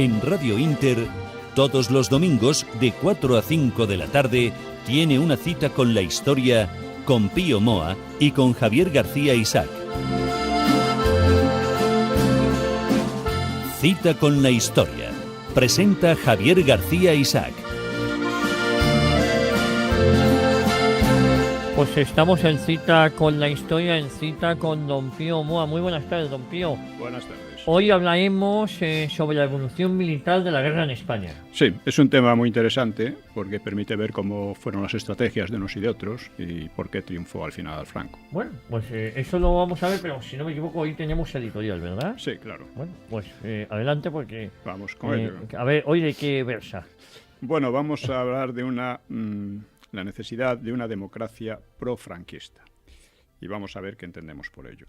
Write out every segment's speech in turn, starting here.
En Radio Inter, todos los domingos de 4 a 5 de la tarde, tiene una cita con la historia con Pío Moa y con Javier García Isaac. Cita con la historia. Presenta Javier García Isaac. Pues estamos en cita con la historia, en cita con don Pío Moa. Muy buenas tardes, don Pío. Buenas tardes. Hoy hablaremos sobre la evolución militar de la guerra en España. Sí, es un tema muy interesante porque permite ver cómo fueron las estrategias de unos y de otros y por qué triunfó al final Franco. Bueno, pues eso lo vamos a ver, pero si no me equivoco hoy tenemos editorial, ¿verdad? Sí, claro. Bueno, pues adelante porque... Vamos con ello. A ver, ¿hoy de qué versa? Bueno, vamos a hablar de la necesidad de una democracia profranquista y vamos a ver qué entendemos por ello.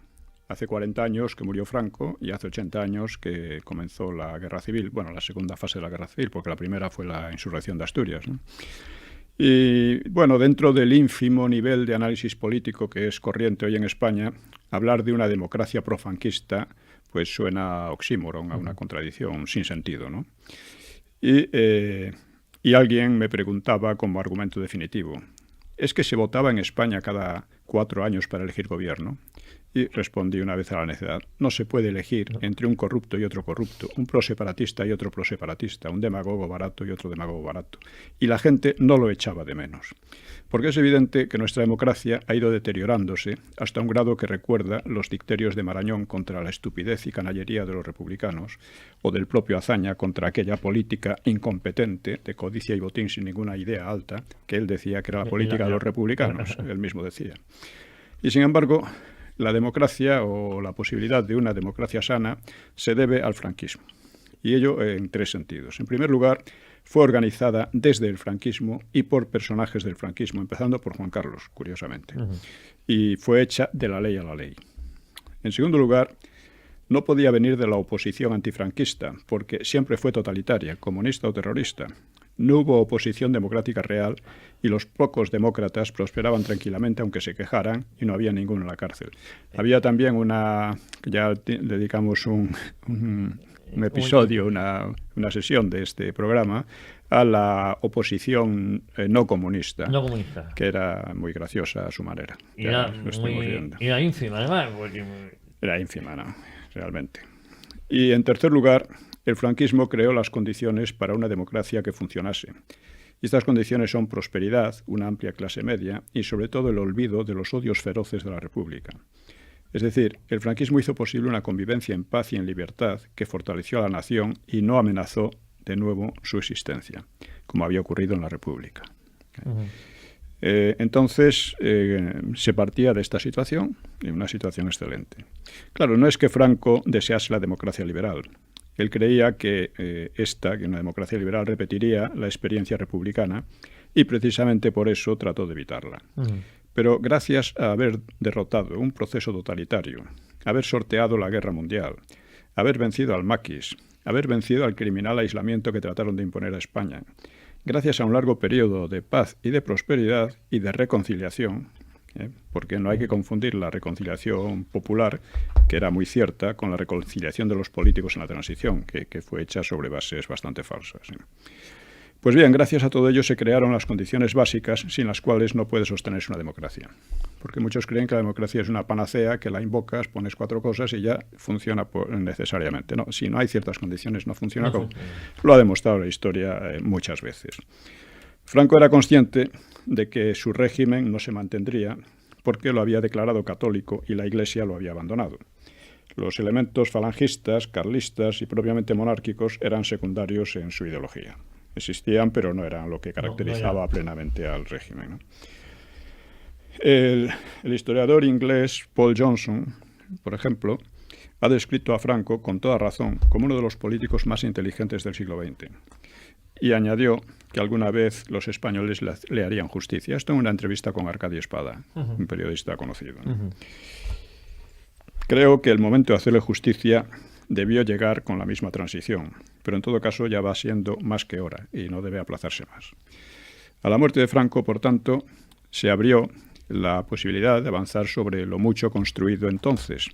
Hace 40 años que murió Franco y hace 80 años que comenzó la Guerra Civil, bueno, la segunda fase de la Guerra Civil, porque la primera fue la insurrección de Asturias, ¿no? Y bueno, dentro del ínfimo nivel de análisis político que es corriente hoy en España, hablar de una democracia profranquista pues suena a oxímoron, a una contradicción sin sentido, ¿no? Y alguien me preguntaba como argumento definitivo, ¿es que se votaba en España cada 4 años para elegir gobierno? Y respondí una vez a la necedad, no se puede elegir entre un corrupto y otro corrupto, un proseparatista y otro proseparatista, un demagogo barato y otro demagogo barato. Y la gente no lo echaba de menos. Porque es evidente que nuestra democracia ha ido deteriorándose hasta un grado que recuerda los dicterios de Marañón contra la estupidez y canallería de los republicanos, o del propio Azaña contra aquella política incompetente, de codicia y botín sin ninguna idea alta, que él decía que era la política de los republicanos, él mismo decía. Y sin embargo, la democracia o la posibilidad de una democracia sana se debe al franquismo. Y ello en 3 sentidos. En primer lugar, fue organizada desde el franquismo y por personajes del franquismo, empezando por Juan Carlos, curiosamente. Y fue hecha de la ley a la ley. En segundo lugar, no podía venir de la oposición antifranquista, porque siempre fue totalitaria, comunista o terrorista. No hubo oposición democrática real y los pocos demócratas prosperaban tranquilamente aunque se quejaran y no había ninguno en la cárcel. Había también ya dedicamos un episodio, una sesión de este programa a la oposición no comunista, que era muy graciosa a su manera. Era ínfima, además. Era ínfima, ¿no? Realmente. Y en tercer lugar, el franquismo creó las condiciones para una democracia que funcionase. Y estas condiciones son prosperidad, una amplia clase media y sobre todo el olvido de los odios feroces de la República. Es decir, el franquismo hizo posible una convivencia en paz y en libertad que fortaleció a la nación y no amenazó de nuevo su existencia, como había ocurrido en la República. Entonces, se partía de esta situación, y una situación excelente. Claro, no es que Franco desease la democracia liberal. Él creía que que una democracia liberal repetiría la experiencia republicana y precisamente por eso trató de evitarla. Pero gracias a haber derrotado un proceso totalitario, haber sorteado la guerra mundial, haber vencido al maquis, haber vencido al criminal aislamiento que trataron de imponer a España, gracias a un largo periodo de paz y de prosperidad y de reconciliación, porque no hay que confundir la reconciliación popular, que era muy cierta, con la reconciliación de los políticos en la transición, que fue hecha sobre bases bastante falsas. Pues bien, gracias a todo ello se crearon las condiciones básicas sin las cuales no puede sostenerse una democracia. Porque muchos creen que la democracia es una panacea, que la invocas, pones 4 cosas y ya funciona necesariamente. No, si no hay ciertas condiciones no funciona como lo ha demostrado la historia muchas veces. Franco era consciente de que su régimen no se mantendría porque lo había declarado católico y la Iglesia lo había abandonado. Los elementos falangistas, carlistas y propiamente monárquicos eran secundarios en su ideología. Existían, pero no eran lo que caracterizaba plenamente al régimen, ¿no? El historiador inglés Paul Johnson, por ejemplo, ha descrito a Franco con toda razón como uno de los políticos más inteligentes del siglo XX. Y añadió que alguna vez los españoles le harían justicia. Esto en una entrevista con Arcadio Espada, un periodista conocido, ¿no? Creo que el momento de hacerle justicia debió llegar con la misma transición, pero en todo caso ya va siendo más que hora y no debe aplazarse más. A la muerte de Franco, por tanto, se abrió la posibilidad de avanzar sobre lo mucho construido entonces,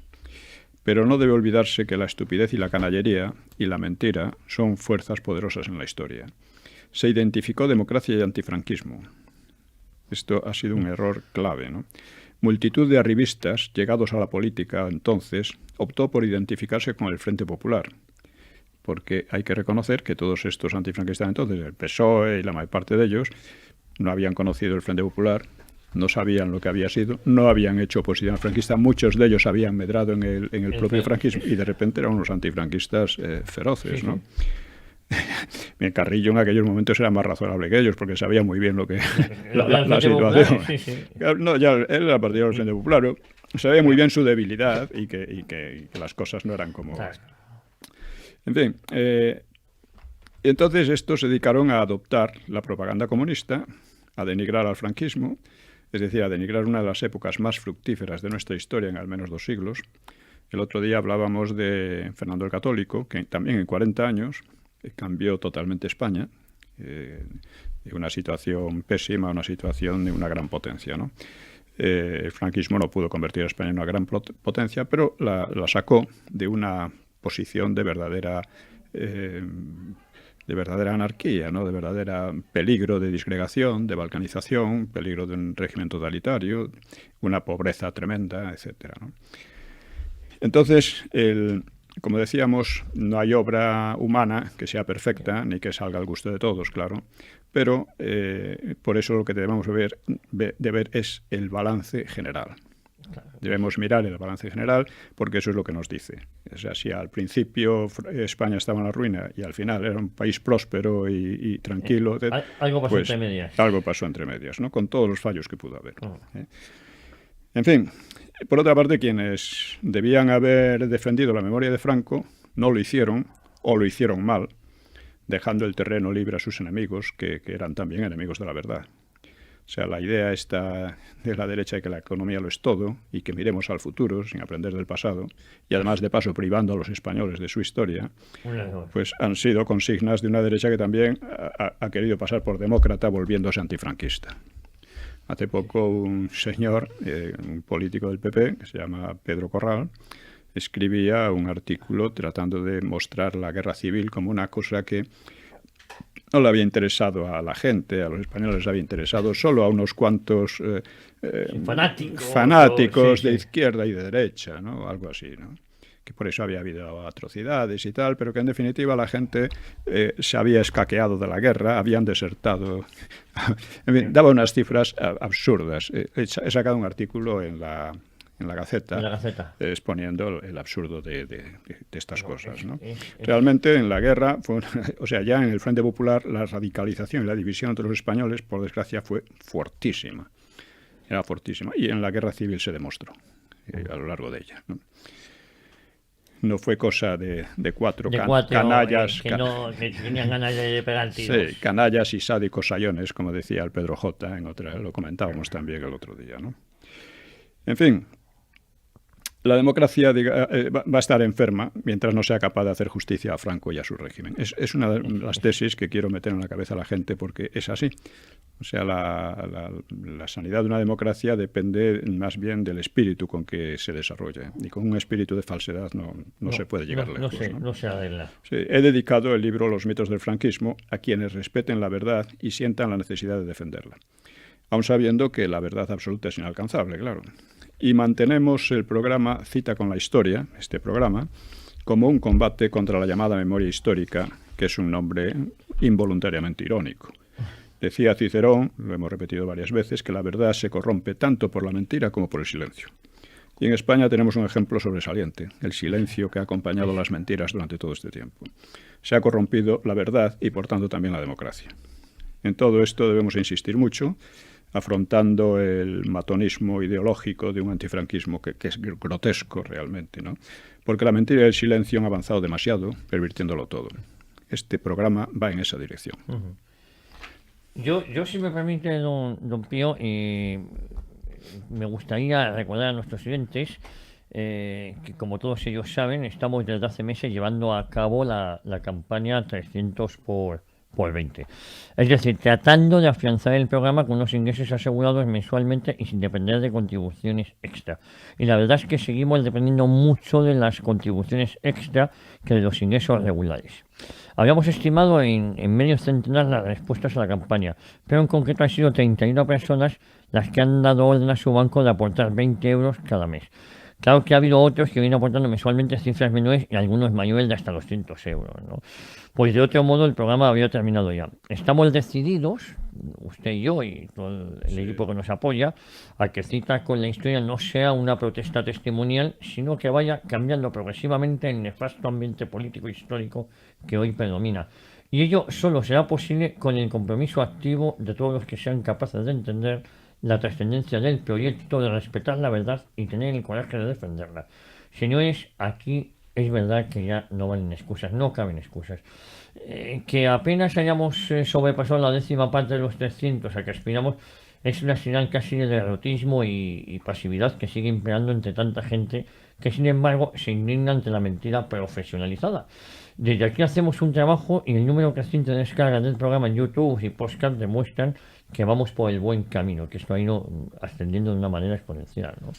Pero no debe olvidarse que la estupidez y la canallería y la mentira son fuerzas poderosas en la historia. Se identificó democracia y antifranquismo. Esto ha sido un error clave, ¿no? Multitud de arribistas, llegados a la política entonces, optó por identificarse con el Frente Popular, porque hay que reconocer que todos estos antifranquistas entonces, el PSOE y la mayor parte de ellos, no habían conocido el Frente Popular, no sabían lo que había sido, no habían hecho oposición al franquista, muchos de ellos habían medrado en el propio franquismo y de repente eran unos antifranquistas feroces, ¿no? Mi Carrillo en aquellos momentos era más razonable que ellos porque sabía muy bien lo que la situación. No, ya él era partidario del Frente Popular, ¿no? Sabía muy bien su debilidad y que las cosas no eran como... En fin, entonces estos se dedicaron a adoptar la propaganda comunista, a denigrar al franquismo, es decir, a denigrar una de las épocas más fructíferas de nuestra historia en al menos 2 siglos. El otro día hablábamos de Fernando el Católico, que también en 40 años cambió totalmente España, de una situación pésima a una situación de una gran potencia, ¿no? El franquismo no pudo convertir a España en una gran potencia, pero la sacó de una posición de verdadera anarquía, ¿no? De verdadera peligro de disgregación, de balcanización, peligro de un régimen totalitario, una pobreza tremenda, etcétera, ¿no? Entonces, como decíamos, no hay obra humana que sea perfecta ni que salga al gusto de todos, claro, pero por eso lo que debemos ver es el balance general. Debemos mirar el balance general porque eso es lo que nos dice. O sea, si al principio España estaba en la ruina y al final era un país próspero y tranquilo, algo pasó entre medias. Algo pasó entre medias, ¿no? Con todos los fallos que pudo haber. En fin, por otra parte, quienes debían haber defendido la memoria de Franco no lo hicieron o lo hicieron mal, dejando el terreno libre a sus enemigos, que eran también enemigos de la verdad. O sea, la idea esta de la derecha de que la economía lo es todo y que miremos al futuro sin aprender del pasado y además de paso privando a los españoles de su historia, pues han sido consignas de una derecha que también ha querido pasar por demócrata volviéndose antifranquista. Hace poco un señor, un político del PP, que se llama Pedro Corral, escribía un artículo tratando de mostrar la guerra civil como una cosa que no le había interesado a la gente, a los españoles les había interesado solo a unos cuantos fanáticos de izquierda y de derecha, ¿no? Algo así, ¿no? Que por eso había habido atrocidades y tal, pero que en definitiva la gente se había escaqueado de la guerra, habían desertado. En fin, daba unas cifras absurdas. He sacado un artículo en la Gaceta, exponiendo el absurdo de estas cosas, ¿no? Realmente en la guerra, o sea, ya en el Frente Popular, la radicalización y la división entre los españoles, por desgracia, fue fortísima. Era fortísima. Y en la guerra civil se demostró a lo largo de ella, ¿no? No fue cosa de cuatro canallas. Que tenían ganas de pegar tiros. Sí, canallas y sádicos sayones, como decía el Pedro J. en otra, lo comentábamos también el otro día, ¿no? En fin, la democracia va a estar enferma mientras no sea capaz de hacer justicia a Franco y a su régimen. Es una de las tesis que quiero meter en la cabeza a la gente porque es así. O sea, la sanidad de una democracia depende más bien del espíritu con que se desarrolla. Y con un espíritu de falsedad no se puede llegar lejos. No se arregla. Sí, he dedicado el libro Los mitos del franquismo a quienes respeten la verdad y sientan la necesidad de defenderla. Aun sabiendo que la verdad absoluta es inalcanzable, claro. Y mantenemos el programa Cita con la Historia, este programa, como un combate contra la llamada memoria histórica, que es un nombre involuntariamente irónico. Decía Cicerón, lo hemos repetido varias veces, que la verdad se corrompe tanto por la mentira como por el silencio. Y en España tenemos un ejemplo sobresaliente, el silencio que ha acompañado las mentiras durante todo este tiempo. Se ha corrompido la verdad y, por tanto, también la democracia. En todo esto debemos insistir mucho, afrontando el matonismo ideológico de un antifranquismo que es grotesco realmente, ¿no? Porque la mentira y el silencio han avanzado demasiado, pervirtiéndolo todo. Este programa va en esa dirección. Yo si me permite, don Pío, me gustaría recordar a nuestros oyentes que, como todos ellos saben, estamos desde hace meses llevando a cabo la campaña 300 por por 20. Es decir, tratando de afianzar el programa con unos ingresos asegurados mensualmente y sin depender de contribuciones extra. Y la verdad es que seguimos dependiendo mucho de las contribuciones extra que de los ingresos regulares. Habíamos estimado en medio centenar las respuestas a la campaña, pero en concreto han sido 31 personas las que han dado orden a su banco de aportar 20 euros cada mes. Claro que ha habido otros que vienen aportando mensualmente cifras menores y algunos mayores de hasta los 100 euros, ¿no? Pues de otro modo el programa había terminado ya. Estamos decididos, usted y yo y todo el equipo que nos apoya, a que Cita con la Historia no sea una protesta testimonial, sino que vaya cambiando progresivamente el nefasto ambiente político e histórico que hoy predomina. Y ello solo será posible con el compromiso activo de todos los que sean capaces de entender la trascendencia del proyecto, de respetar la verdad y tener el coraje de defenderla. Señores, aquí es verdad que ya no valen excusas, no caben excusas. Que apenas hayamos sobrepasado la 10ª parte de los 300 a que aspiramos es una señal casi de derrotismo y pasividad que sigue imperando entre tanta gente que sin embargo se indigna ante la mentira profesionalizada. Desde aquí hacemos un trabajo y el número creciente de descargas del programa en YouTube y podcast demuestran que vamos por el buen camino, que esto ha ido ascendiendo de una manera exponencial, ¿no?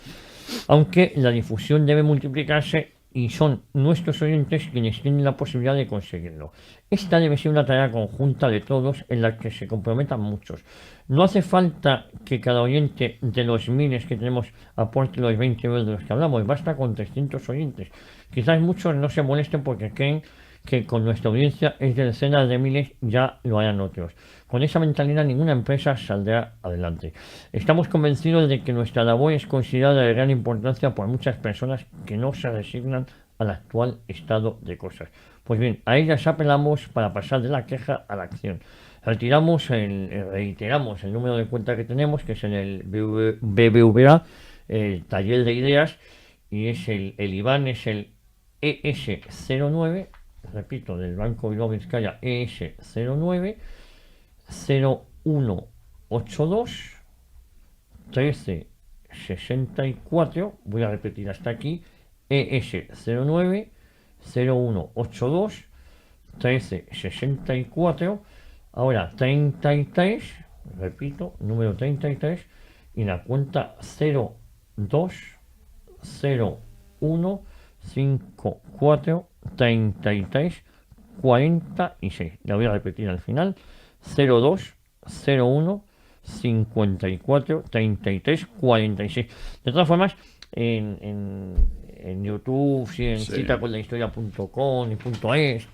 Aunque la difusión debe multiplicarse y son nuestros oyentes quienes tienen la posibilidad de conseguirlo. Esta debe ser una tarea conjunta de todos en la que se comprometan muchos. No hace falta que cada oyente de los miles que tenemos aporte los 20 euros de los que hablamos, basta con 300 oyentes. Quizás muchos no se molesten porque creen que con nuestra audiencia es de decenas de miles, ya lo harán otros. Con esa mentalidad ninguna empresa saldrá adelante. Estamos convencidos de que nuestra labor es considerada de gran importancia por muchas personas que no se resignan al actual estado de cosas. Pues bien, a ellas apelamos para pasar de la queja a la acción. Reiteramos el número de cuenta que tenemos, que es en el BBVA, el taller de ideas, y es el IBAN es el ES09, repito, del Banco Bilbao Vizcaya, ES09 0182 1364, voy a repetir hasta aquí, ES09 0182 1364, ahora 33, repito, número 33, y la cuenta 0201 54 33 46. La voy a repetir al final: 02 01 54 33 46. De todas formas, en YouTube, si en citaconlahistoria.com y .es,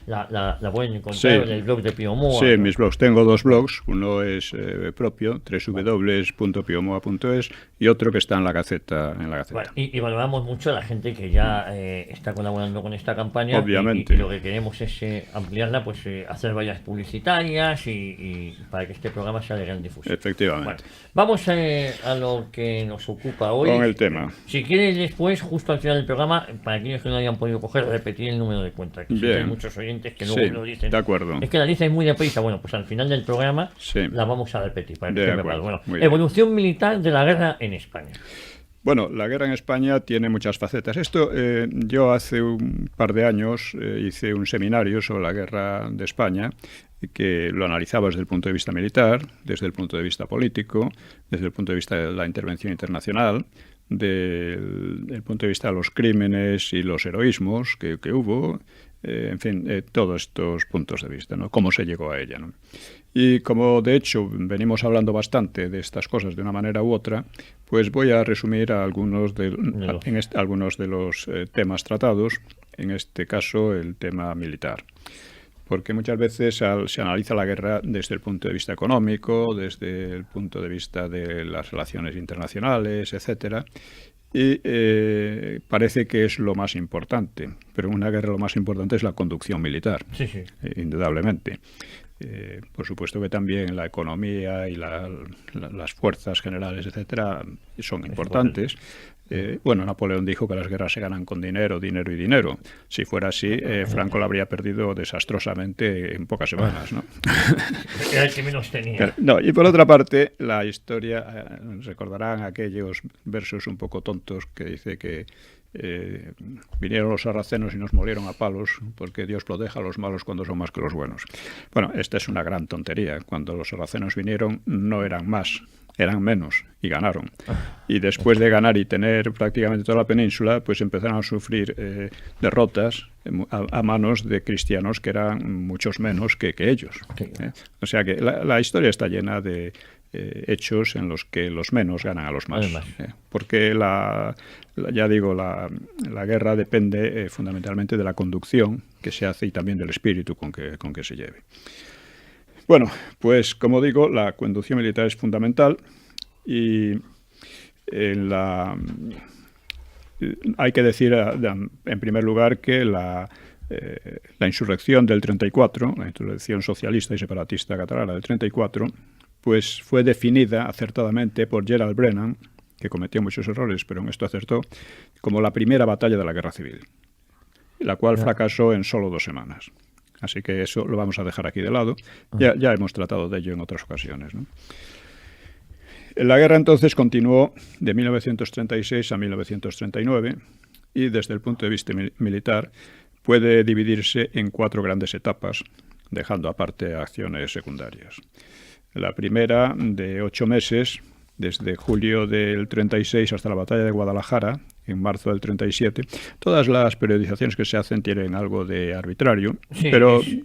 la pueden encontrar en el blog de Pío Moa. Sí, en mis blogs. Tengo dos blogs. Uno es propio, www.piomoa.es, y otro que está en la Gaceta. Bueno, y valoramos mucho a la gente que ya está colaborando con esta campaña. Obviamente. Y lo que queremos es ampliarla, pues hacer vallas publicitarias y para que este programa sea de gran difusión. Efectivamente. Bueno, vamos a lo que nos ocupa hoy. Con el tema. Si quieres después, justo al final del programa, para aquellos que no hayan podido coger, repetir el número de cuenta. Que hay muchos oyentes que luego lo dicen. De acuerdo. Es que la dicen muy deprisa. Bueno, pues al final del programa la vamos a repetir. Para que bueno, evolución militar de la guerra en España. Bueno, la guerra en España tiene muchas facetas. Esto, yo hace un par de años hice un seminario sobre la guerra de España, que lo analizaba desde el punto de vista militar, desde el punto de vista político, desde el punto de vista de la intervención internacional, del punto de vista de los crímenes y los heroísmos que hubo, en fin, todos estos puntos de vista, ¿no? Cómo se llegó a ella, ¿no? Y como de hecho venimos hablando bastante de estas cosas de una manera u otra, pues voy a resumir algunos de los temas tratados, en este caso el tema militar. Porque muchas veces se analiza la guerra desde el punto de vista económico, desde el punto de vista de las relaciones internacionales, etcétera, y parece que es lo más importante. Pero en una guerra lo más importante es la conducción militar, indudablemente. Por supuesto que también la economía y las fuerzas generales, etcétera, son importantes. Bueno, Napoleón dijo que las guerras se ganan con dinero, dinero y dinero. Si fuera así, Franco la habría perdido desastrosamente en pocas semanas, ¿no? Era el que menos tenía. No, y por otra parte, la historia, recordarán aquellos versos un poco tontos que dice que vinieron los sarracenos y nos molieron a palos, porque Dios proteja a los malos cuando son más que los buenos. Bueno, esta es una gran tontería. Cuando los sarracenos vinieron no eran más, eran menos, y ganaron. Y después de ganar y tener prácticamente toda la península, pues empezaron a sufrir derrotas a manos de cristianos que eran muchos menos que ellos. O sea que la historia está llena de hechos en los que los menos ganan a los más. Porque ya digo, la guerra depende fundamentalmente de la conducción que se hace y también del espíritu con que se lleve. Bueno, pues como digo, la conducción militar es fundamental y hay que decir en primer lugar que la insurrección del 34, la insurrección socialista y separatista catalana del 34, pues fue definida acertadamente por Gerald Brennan, que cometió muchos errores, pero en esto acertó, como la primera batalla de la guerra civil, la cual fracasó en solo 2 semanas. Así que eso lo vamos a dejar aquí de lado. Ya hemos tratado de ello en otras ocasiones, ¿no? La guerra entonces continuó de 1936 a 1939 y desde el punto de vista militar puede dividirse en 4 grandes etapas, dejando aparte acciones secundarias. La primera, de 8 meses, desde julio del 36 hasta la batalla de Guadalajara, en marzo del 37. Todas las periodizaciones que se hacen tienen algo de arbitrario, sí,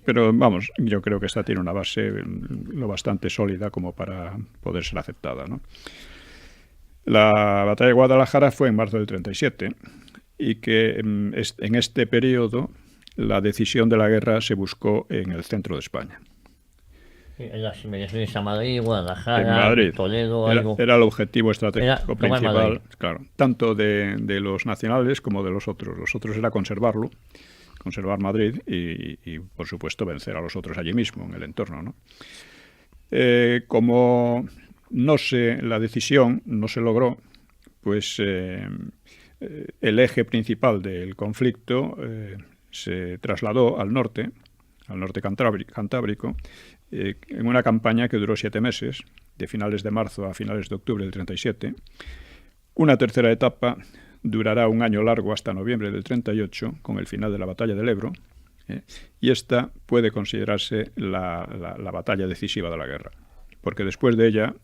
pero vamos, yo creo que esta tiene una base lo bastante sólida como para poder ser aceptada, ¿no? La batalla de Guadalajara fue en marzo del 37 y que en este periodo la decisión de la guerra se buscó en el centro de España. En las inmediaciones a Madrid, Guadalajara, Madrid. Toledo, algo. Era el objetivo estratégico principal, claro, tanto de los nacionales como de los otros. Los otros era conservar Madrid y por supuesto, vencer a los otros allí mismo, en el entorno, ¿no? Como la decisión no se logró, pues el eje principal del conflicto se trasladó al norte cantábrico, en una campaña que duró 7 meses, de finales de marzo a finales de octubre del 37. Una tercera etapa durará un año largo hasta noviembre del 38, con el final de la batalla del Ebro, y esta puede considerarse la batalla decisiva de la guerra, porque después de ella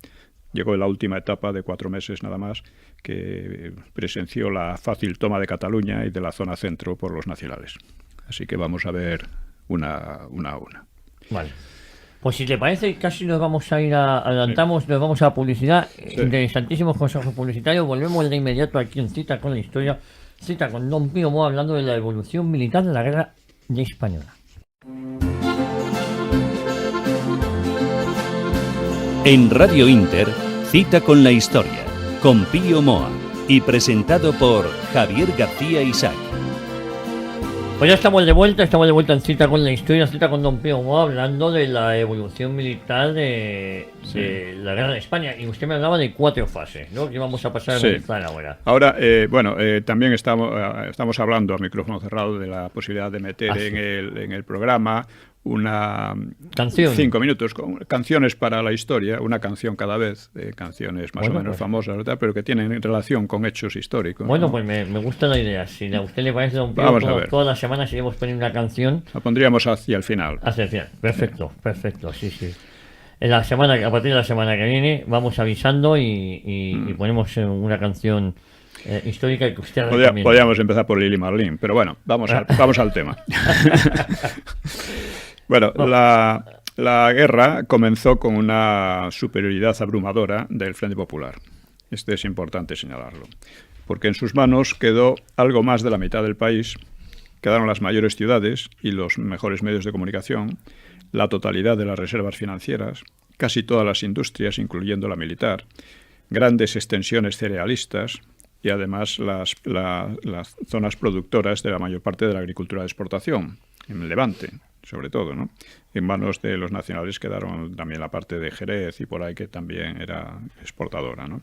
llegó la última etapa de 4 meses nada más, que presenció la fácil toma de Cataluña y de la zona centro por los nacionales. Así que vamos a ver una a una. Vale. Pues si te parece, casi nos vamos a ir adelantamos, nos vamos a publicidad. Sí. Interesantísimos consejos publicitarios. Volvemos de inmediato aquí en Cita con la Historia. Cita con Don Pío Moa hablando de la evolución militar de la guerra española. En Radio Inter, Cita con la Historia, con Pío Moa y presentado por Javier García Isaac. Pues ya estamos de vuelta en Cita con la Historia, Cita con Don Pío Moa, hablando de la evolución militar de la guerra de España. Y usted me hablaba de 4 fases, ¿no? Que vamos a pasar a analizar ahora. Ahora, también estamos hablando a micrófono cerrado de la posibilidad de meter en el programa una canción. 5 minutos con canciones para la historia, una canción cada vez, canciones más o menos famosas, ¿verdad? Pero que tienen relación con hechos históricos. Bueno, ¿no? Pues me gusta la idea. Si a usted le parece, Don Pío, todas las semanas iremos poniendo una canción. La pondríamos hacia el final. Hacia el final. Perfecto, sí. A partir de la semana que viene vamos avisando y ponemos una canción histórica que usted recomienda. Podríamos empezar por Lili Marlene, pero bueno, vamos al tema. Bueno, la guerra comenzó con una superioridad abrumadora del Frente Popular. Es importante señalarlo, porque en sus manos quedó algo más de la mitad del país, quedaron las mayores ciudades y los mejores medios de comunicación, la totalidad de las reservas financieras, casi todas las industrias, incluyendo la militar, grandes extensiones cerealistas y además las zonas productoras de la mayor parte de la agricultura de exportación, en el Levante, sobre todo, ¿no? En manos de los nacionales quedaron también la parte de Jerez y por ahí, que también era exportadora, ¿no?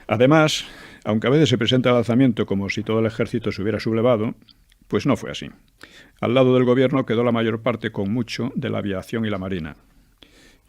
Además, aunque a veces se presenta el alzamiento como si todo el ejército se hubiera sublevado, pues no fue así. Al lado del gobierno quedó la mayor parte, con mucho, de la aviación y la marina.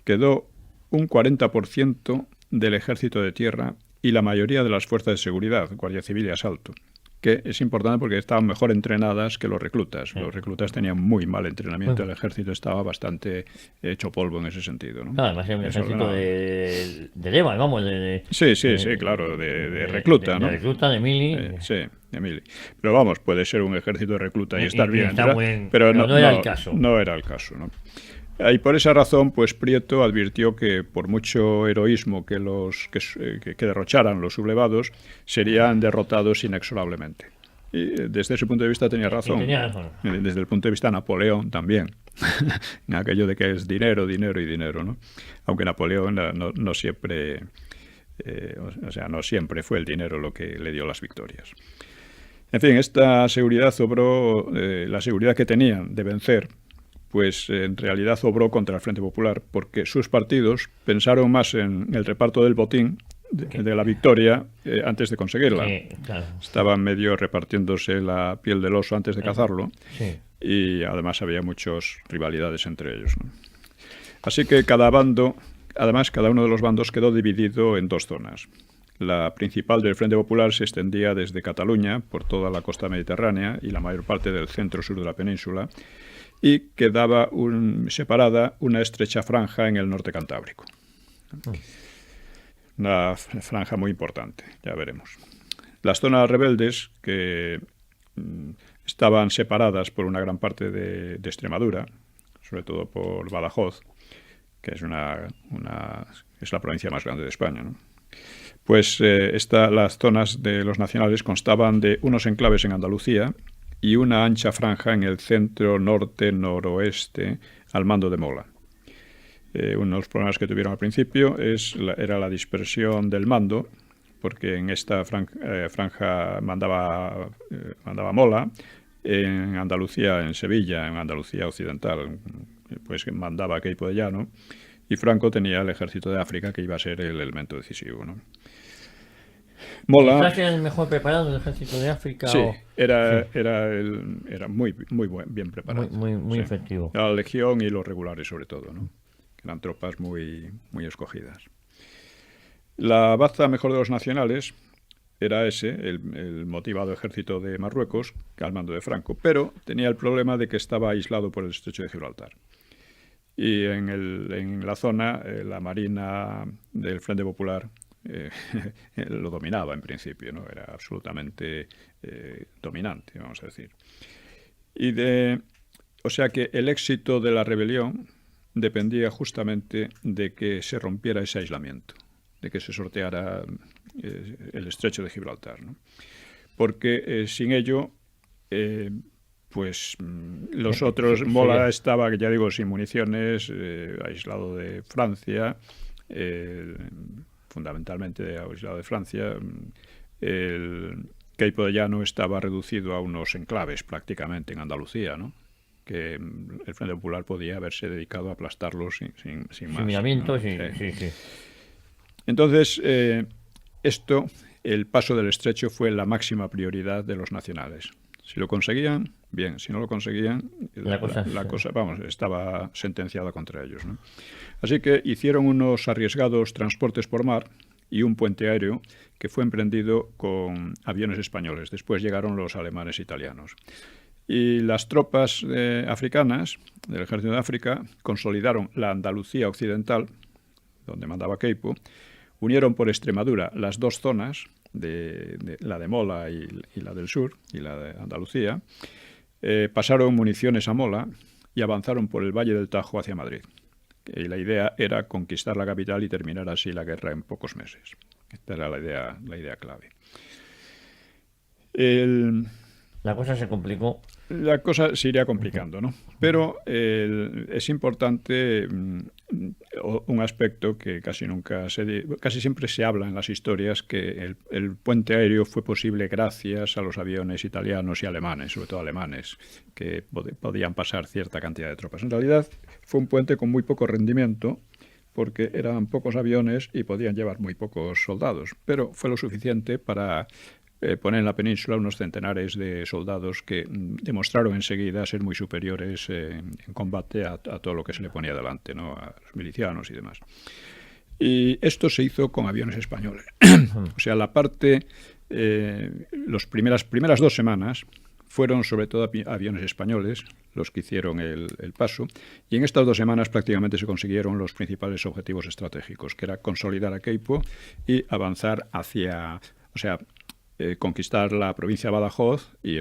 Quedó un 40% del ejército de tierra y la mayoría de las fuerzas de seguridad, Guardia Civil y Asalto, que es importante porque estaban mejor entrenadas que los reclutas. Los reclutas tenían muy mal entrenamiento, el ejército estaba bastante hecho polvo en ese sentido, ¿no? Además, es un ejército de leva, vamos, sí, claro, de recluta, ¿no? De recluta, de mili. Sí, de mili. Pero vamos, puede ser un ejército de recluta y estar bien está pero no era el caso. No era el caso, ¿no? Y por esa razón, pues Prieto advirtió que por mucho heroísmo que derrocharan los sublevados, serían derrotados inexorablemente. Y desde ese punto de vista tenía razón. Desde el punto de vista de Napoleón también. En aquello de que es dinero, dinero y dinero, ¿no? Aunque Napoleón no siempre, no siempre fue el dinero lo que le dio las victorias. En fin, esta seguridad obró, la seguridad que tenían de vencer, pues en realidad obró contra el Frente Popular, porque sus partidos pensaron más en el reparto del botín de la victoria antes de conseguirla. Claro. Estaban medio repartiéndose la piel del oso antes de cazarlo, sí. Y además había muchas rivalidades entre ellos, ¿no? Así que cada uno de los bandos quedó dividido en dos zonas. La principal del Frente Popular se extendía desde Cataluña por toda la costa mediterránea y la mayor parte del centro-sur de la península, y quedaba separada una estrecha franja en el norte cantábrico. Una franja muy importante, ya veremos. Las zonas rebeldes, que estaban separadas por una gran parte de Extremadura, sobre todo por Badajoz, que es es la provincia más grande de España, ¿no? Pues las zonas de los nacionales constaban de unos enclaves en Andalucía y una ancha franja en el centro, norte, noroeste, al mando de Mola. Uno de los problemas que tuvieron al principio era la dispersión del mando, porque en esta franja mandaba Mola, en Andalucía, en Sevilla, en Andalucía occidental, pues mandaba Queipo de Llano, y Franco tenía el ejército de África, que iba a ser el elemento decisivo, ¿no? Mola, ¿Quizás era el mejor preparado del ejército de África? Sí, era muy bien preparado. Muy sí. efectivo. La legión y los regulares, sobre todo, ¿no? Eran tropas muy escogidas. La baza mejor de los nacionales era el motivado ejército de Marruecos, al mando de Franco, pero tenía el problema de que estaba aislado por el estrecho de Gibraltar. Y en la zona, la marina del Frente Popular lo dominaba en principio, ¿no? Era absolutamente dominante, vamos a decir. O sea que el éxito de la rebelión dependía justamente de que se rompiera ese aislamiento, de que se sorteara el estrecho de Gibraltar, ¿no? Porque sin ello, pues los otros, Mola estaba, ya digo, sin municiones, aislado de Francia, fundamentalmente aislado de Francia. El Queipo de Llano estaba reducido a unos enclaves prácticamente en Andalucía, ¿no? Que el Frente Popular podía haberse dedicado a aplastarlos sin más. Miramientos, ¿no? Sí. Entonces, el paso del estrecho fue la máxima prioridad de los nacionales. Si lo conseguían, bien. Si no lo conseguían, la cosa, vamos, estaba sentenciada contra ellos, ¿no? Así que hicieron unos arriesgados transportes por mar y un puente aéreo que fue emprendido con aviones españoles. Después llegaron los alemanes e italianos. Y las tropas africanas del Ejército de África consolidaron la Andalucía occidental, donde mandaba Queipo, unieron por Extremadura las dos zonas, la de Mola y la del sur, y la de Andalucía, pasaron municiones a Mola y avanzaron por el Valle del Tajo hacia Madrid. Y la idea era conquistar la capital y terminar así la guerra en pocos meses. Esta era la idea clave. La cosa se complicó. La cosa se iría complicando, ¿no? Pero es importante un aspecto que casi siempre se habla en las historias, que el puente aéreo fue posible gracias a los aviones italianos y alemanes, sobre todo alemanes, que podían pasar cierta cantidad de tropas. En realidad fue un puente con muy poco rendimiento, porque eran pocos aviones y podían llevar muy pocos soldados, pero fue lo suficiente para poner en la península unos centenares de soldados que demostraron enseguida ser muy superiores en combate a todo lo que se le ponía delante, ¿no? A los milicianos y demás. Y esto se hizo con aviones españoles. O sea, la parte, las primeras 2 semanas fueron sobre todo aviones españoles los que hicieron el paso, y en estas 2 semanas prácticamente se consiguieron los principales objetivos estratégicos, que era consolidar a Queipo y avanzar hacia, o sea, conquistar la provincia de Badajoz, y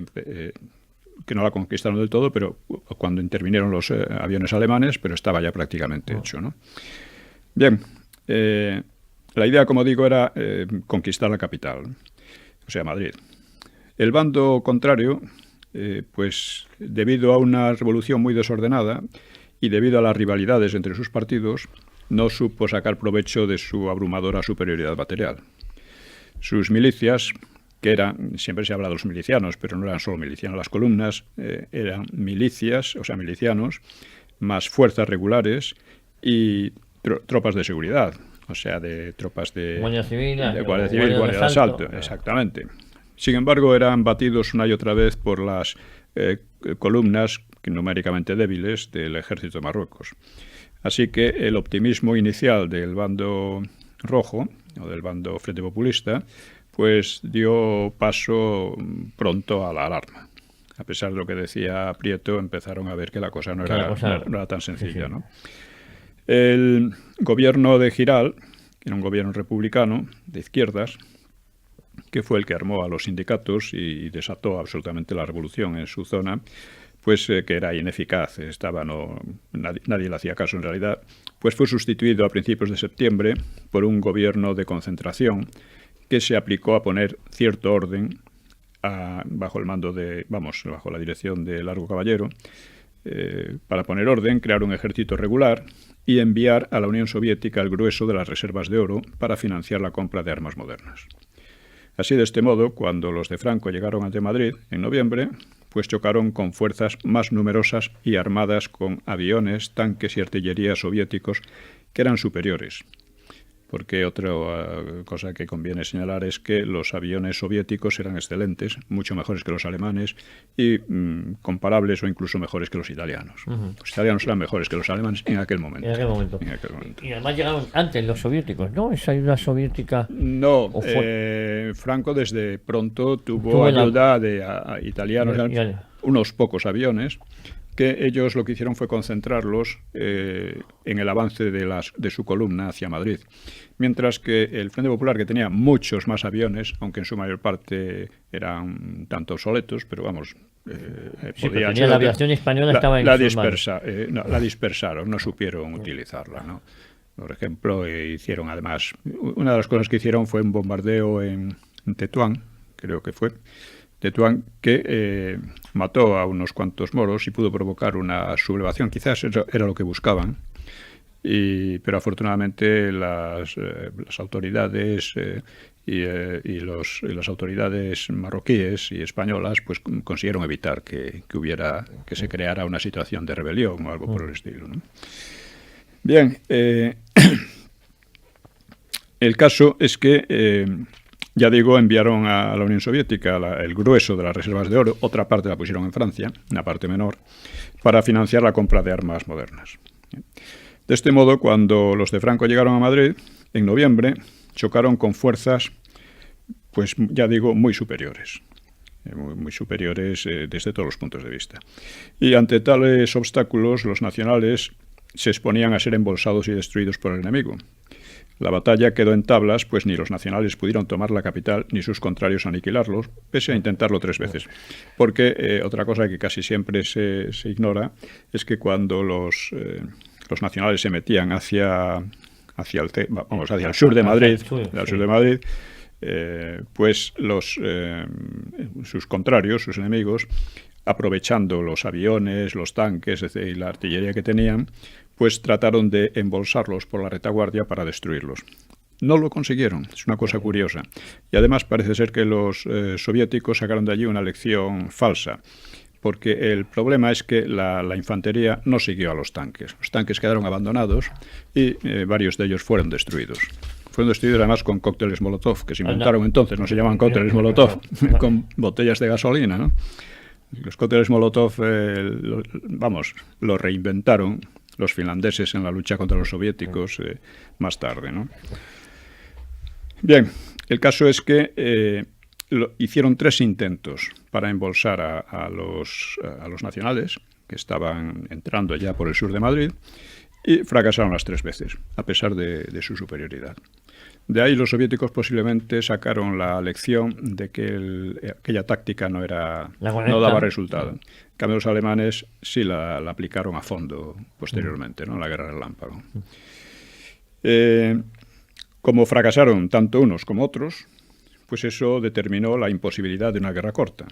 que no la conquistaron del todo, pero cuando intervinieron los aviones alemanes, pero estaba ya prácticamente hecho, ¿no? Bien, la idea, como digo, era conquistar la capital, o sea, Madrid. El bando contrario, pues debido a una revolución muy desordenada y debido a las rivalidades entre sus partidos, no supo sacar provecho de su abrumadora superioridad material. Sus milicias, que eran, siempre se habla de los milicianos, pero no eran solo milicianos, las columnas eran milicias, o sea, milicianos, más fuerzas regulares y tropas de seguridad, o sea, de tropas de Guardia Civil, Guardia de Asalto, exactamente. Sin embargo, eran batidos una y otra vez por las columnas numéricamente débiles del ejército de Marruecos. Así que el optimismo inicial del bando rojo, o del bando Frente Populista, pues dio paso pronto a la alarma. A pesar de lo que decía Prieto, empezaron a ver que la cosa no era tan sencilla, ¿no? El gobierno de Giral, que era un gobierno republicano de izquierdas, que fue el que armó a los sindicatos y desató absolutamente la revolución en su zona, pues que era ineficaz, nadie le hacía caso en realidad, pues fue sustituido a principios de septiembre por un gobierno de concentración que se aplicó a poner cierto orden bajo la dirección de Largo Caballero, para poner orden, crear un ejército regular y enviar a la Unión Soviética el grueso de las reservas de oro para financiar la compra de armas modernas. Así, de este modo, cuando los de Franco llegaron ante Madrid en noviembre, pues chocaron con fuerzas más numerosas y armadas con aviones, tanques y artillería soviéticos que eran superiores. Porque otra cosa que conviene señalar es que los aviones soviéticos eran excelentes, mucho mejores que los alemanes y comparables o incluso mejores que los italianos. Los italianos eran mejores que los alemanes en aquel momento. Y además llegaron antes los soviéticos, ¿no? Esa ayuda soviética. No, Franco desde pronto tuvo ayuda de italianos, unos pocos aviones, que ellos lo que hicieron fue concentrarlos en el avance de su columna hacia Madrid. Mientras que el Frente Popular, que tenía muchos más aviones, aunque en su mayor parte eran tanto obsoletos, pero vamos... la aviación española estaba en la dispersaron, no supieron utilizarla, ¿no? Por ejemplo, hicieron además... Una de las cosas que hicieron fue un bombardeo en Tetuán, creo que fue... Tetuán, que mató a unos cuantos moros y pudo provocar una sublevación. Quizás era lo que buscaban, pero afortunadamente las autoridades y las autoridades marroquíes y españolas pues consiguieron evitar que se creara una situación de rebelión o algo por el estilo, ¿no? Bien, el caso es que... ya digo, enviaron a la Unión Soviética el grueso de las reservas de oro, otra parte la pusieron en Francia, una parte menor, para financiar la compra de armas modernas. De este modo, cuando los de Franco llegaron a Madrid, en noviembre, chocaron con fuerzas, pues ya digo, muy superiores. Muy superiores desde todos los puntos de vista. Y ante tales obstáculos, los nacionales se exponían a ser embolsados y destruidos por el enemigo. La batalla quedó en tablas, pues ni los nacionales pudieron tomar la capital, ni sus contrarios aniquilarlos, pese a intentarlo 3 veces. Porque otra cosa que casi siempre se ignora es que cuando los nacionales se metían hacia el sur de Madrid, pues sus contrarios, sus enemigos, aprovechando los aviones, los tanques y la artillería que tenían, pues trataron de embolsarlos por la retaguardia para destruirlos. No lo consiguieron, es una cosa curiosa. Y además parece ser que los soviéticos sacaron de allí una lección falsa, porque el problema es que la infantería no siguió a los tanques. Los tanques quedaron abandonados y varios de ellos fueron destruidos. Fueron destruidos además con cócteles Molotov, que se inventaron entonces, no se llamaban cócteles Molotov, con botellas de gasolina, ¿no? Los cócteles Molotov, lo reinventaron los finlandeses en la lucha contra los soviéticos más tarde, ¿no? Bien, el caso es que hicieron 3 intentos para embolsar a los nacionales, que estaban entrando ya por el sur de Madrid, y fracasaron las 3 veces, a pesar de su superioridad. De ahí los soviéticos posiblemente sacaron la lección de que aquella táctica no daba resultado. En cambio, los alemanes sí la aplicaron a fondo posteriormente, ¿no? En la guerra del relámpago. Como fracasaron tanto unos como otros, pues eso determinó la imposibilidad de una guerra corta.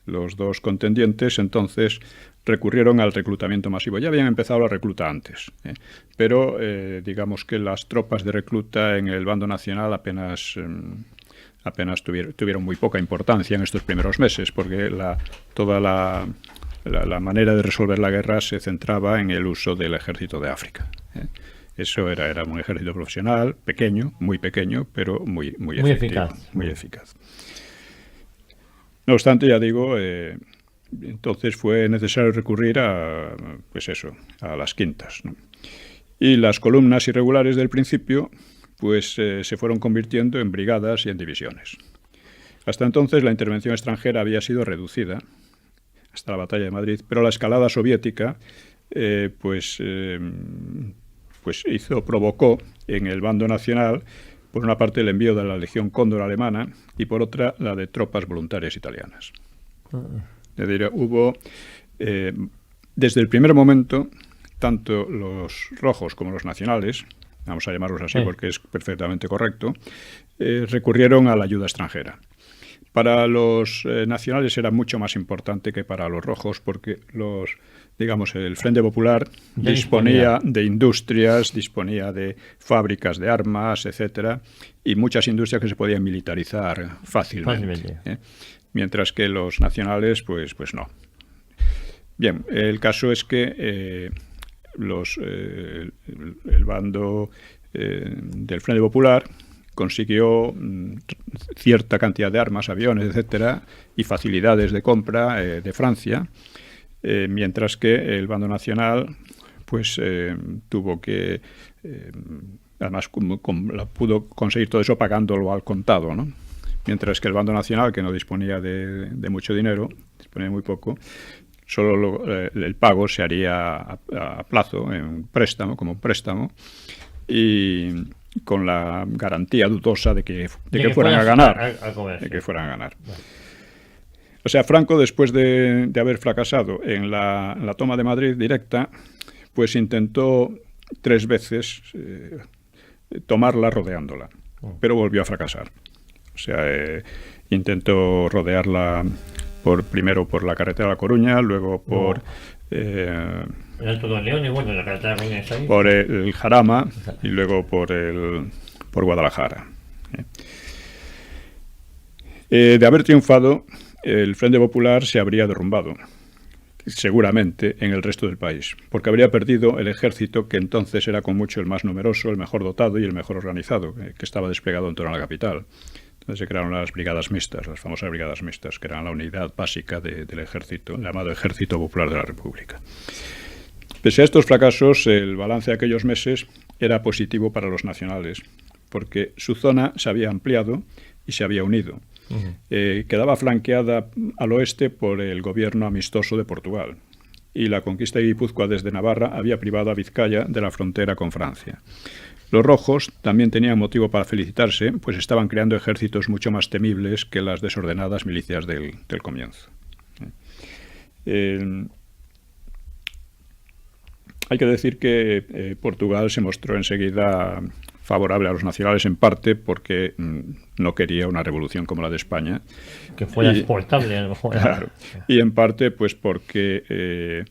Los 2 contendientes entonces recurrieron al reclutamiento masivo. Ya habían empezado la recluta antes, pero digamos que las tropas de recluta en el bando nacional apenas tuvieron muy poca importancia en estos primeros meses, porque toda la manera de resolver la guerra se centraba en el uso del ejército de África. Eso era un ejército profesional, pequeño, muy pequeño, pero muy efectivo, muy eficaz. No obstante, ya digo, entonces fue necesario recurrir a las quintas, ¿no? Y las columnas irregulares del principio, pues se fueron convirtiendo en brigadas y en divisiones. Hasta entonces la intervención extranjera había sido reducida hasta la batalla de Madrid, pero la escalada soviética, provocó en el bando nacional, por una parte, el envío de la Legión Cóndor alemana y por otra, la de tropas voluntarias italianas. Es decir, hubo, desde el primer momento, tanto los rojos como los nacionales, vamos a llamarlos así porque es perfectamente correcto, recurrieron a la ayuda extranjera. Para los nacionales era mucho más importante que para los rojos, porque el Frente Popular disponía de industrias, disponía de fábricas de armas, etcétera, y muchas industrias que se podían militarizar fácilmente. Mientras que los nacionales, pues no. Bien, el caso es que el bando del Frente Popular consiguió cierta cantidad de armas, aviones, etcétera, y facilidades de compra de Francia, mientras que el bando nacional pues tuvo que además pudo conseguir todo eso pagándolo al contado, ¿no? Mientras que el bando nacional, que no disponía de mucho dinero, disponía muy poco, solo el pago se haría a plazo, como un préstamo, y con la garantía dudosa de que fueran a ganar. De que fueran a ganar. Bueno. O sea, Franco, después de haber fracasado en la toma de Madrid directa, pues intentó 3 veces tomarla rodeándola, pero volvió a fracasar. O sea, intentó rodearla primero por la carretera de La Coruña, luego por... el Alto de León y bueno, la carretera de La Coruña está ahí. Por el Jarama y luego por Guadalajara. De haber triunfado, el Frente Popular se habría derrumbado, seguramente, en el resto del país, porque habría perdido el ejército que entonces era con mucho el más numeroso, el mejor dotado y el mejor organizado, que estaba desplegado en torno a la capital. Entonces se crearon las brigadas mixtas, las famosas brigadas mixtas, que eran la unidad básica del ejército, el llamado Ejército Popular de la República. Pese a estos fracasos, el balance de aquellos meses era positivo para los nacionales, porque su zona se había ampliado y se había unido. Quedaba flanqueada al oeste por el gobierno amistoso de Portugal, y la conquista de Guipúzcoa desde Navarra había privado a Vizcaya de la frontera con Francia. Los rojos también tenían motivo para felicitarse, pues estaban creando ejércitos mucho más temibles que las desordenadas milicias del comienzo. Hay que decir que Portugal se mostró enseguida favorable a los nacionales, en parte porque no quería una revolución como la de España. Que fuera exportable, a lo mejor. Claro, y en parte pues porque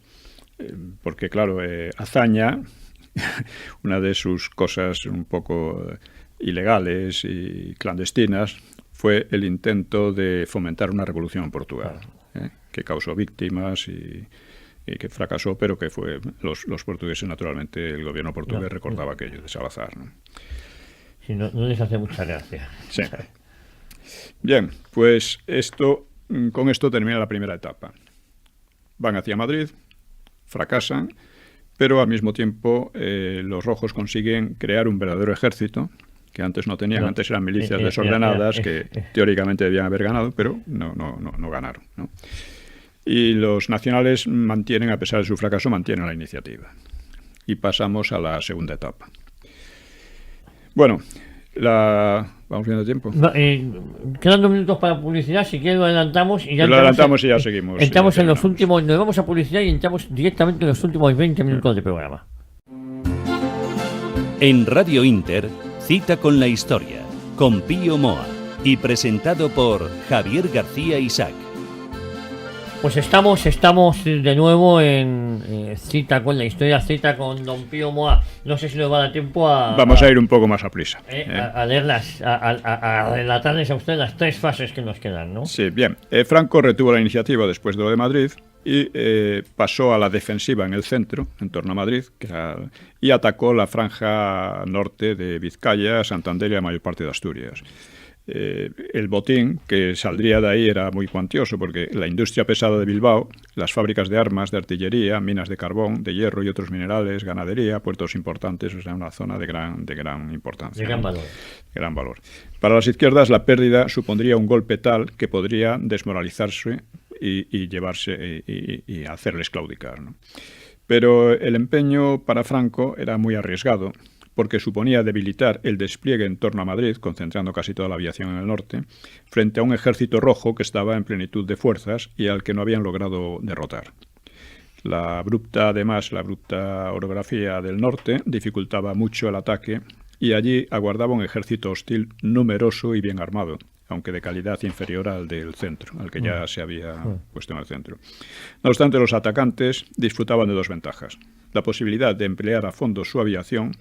claro, Azaña, una de sus cosas un poco ilegales y clandestinas, fue el intento de fomentar una revolución en Portugal, que causó víctimas y que fracasó, pero que fue los portugueses, naturalmente, el gobierno portugués recordaba aquello de Salazar, ¿no? Sí, no les hace mucha gracia. Sí. Bien, pues con esto termina la primera etapa. Van hacia Madrid, fracasan, pero al mismo tiempo los rojos consiguen crear un verdadero ejército, que antes no tenían, antes eran milicias desordenadas que teóricamente debían haber ganado, pero no ganaron, ¿no? Y los nacionales mantienen, a pesar de su fracaso, mantienen la iniciativa. Y pasamos a la segunda etapa. Bueno, vamos viendo tiempo. Quedan 2 minutos para publicidad, si quieres lo adelantamos y ya y ya seguimos. Entramos en los últimos, nos vamos a publicidad y entramos directamente en los últimos 20 minutos de programa. En Radio Inter, Cita con la Historia, con Pío Moa y presentado por Javier García Isaac. Pues estamos de nuevo en Cita con la Historia, Cita con don Pío Moa. No sé si nos va a dar tiempo Vamos a ir un poco más a prisa. A leerlas, a relatarles a ustedes las 3 fases que nos quedan, ¿no? Sí, bien. Franco retuvo la iniciativa después de lo de Madrid y pasó a la defensiva en el centro, en torno a Madrid, y atacó la franja norte de Vizcaya, Santander y la mayor parte de Asturias. El botín que saldría de ahí era muy cuantioso, porque la industria pesada de Bilbao, las fábricas de armas, de artillería, minas de carbón, de hierro y otros minerales, ganadería, puertos importantes, o sea, una zona de gran importancia. De gran valor. Gran valor. Para las izquierdas, la pérdida supondría un golpe tal que podría desmoralizarse y llevarse y hacerles claudicar, ¿no? Pero el empeño para Franco era muy arriesgado, porque suponía debilitar el despliegue en torno a Madrid, concentrando casi toda la aviación en el norte, frente a un ejército rojo que estaba en plenitud de fuerzas y al que no habían logrado derrotar. La abrupta orografía del norte dificultaba mucho el ataque y allí aguardaba un ejército hostil numeroso y bien armado, aunque de calidad inferior al del centro, al que ya se había puesto en el centro. No obstante, los atacantes disfrutaban de 2 ventajas: la posibilidad de emplear a fondo su aviación,